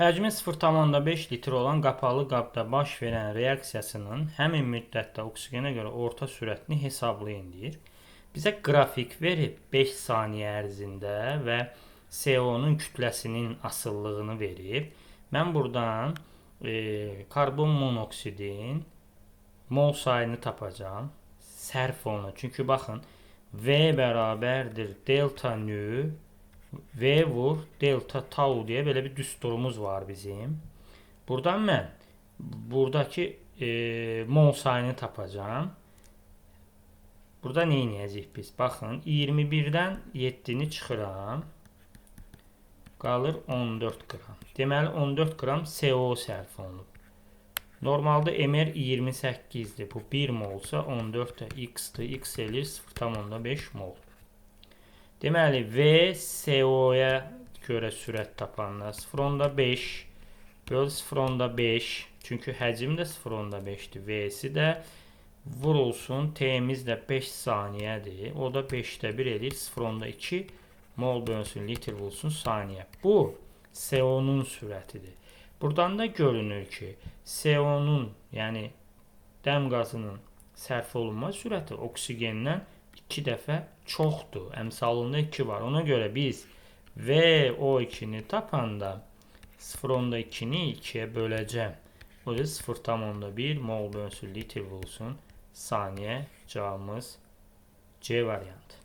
Həcmi 0,5 litr olan qapalı qabda baş verən reaksiyasının həmin müddətdə oksigenə görə orta sürətini hesablayın deyir. Bizə qrafik verib 5 saniyə ərzində və CO-nun kütləsinin asıllığını verib. Mən buradan karbon monoksidin mol sayını tapacağım. Sərf oluna. Çünki baxın, V bərabərdir delta nü V vur delta tau diye böyle bir düsturumuz var bizim. Buradan mən buradaki mol sayını tapacağım. Burada nə edəcəyik biz? Baxın, 21-dən 7-ni çıxıram. Qalır 14 qram. Deməli 14 qram CO sərf olunub. Normalda MR 28-dir. Bu 1 molsa 14 də X-dir. X eləyir 0,5 mol. Deməli V CO-ya görə sürət tapanlar 0,5 böl 0,5, çünki həcm də 0,5-dir. V-si də vurulsun, T-miz də 5 saniyədir. O da 5-də 1 eləyir 0,2 mol bölünsün litr vurulsun saniyə. Bu CO-nun sürətidir. Buradan da görünür ki, CO-nun, yəni dəm qazının sərf olunma sürəti oksigendən 2 dəfə çoxdur. Əmsalında 2 var. Ona görə biz VO2-ni tapanda 0,2-ni 2-yə böləcəm. O da 0,1 mol bölünsün litr vurulsun saniyə. Cavabımız C variantı.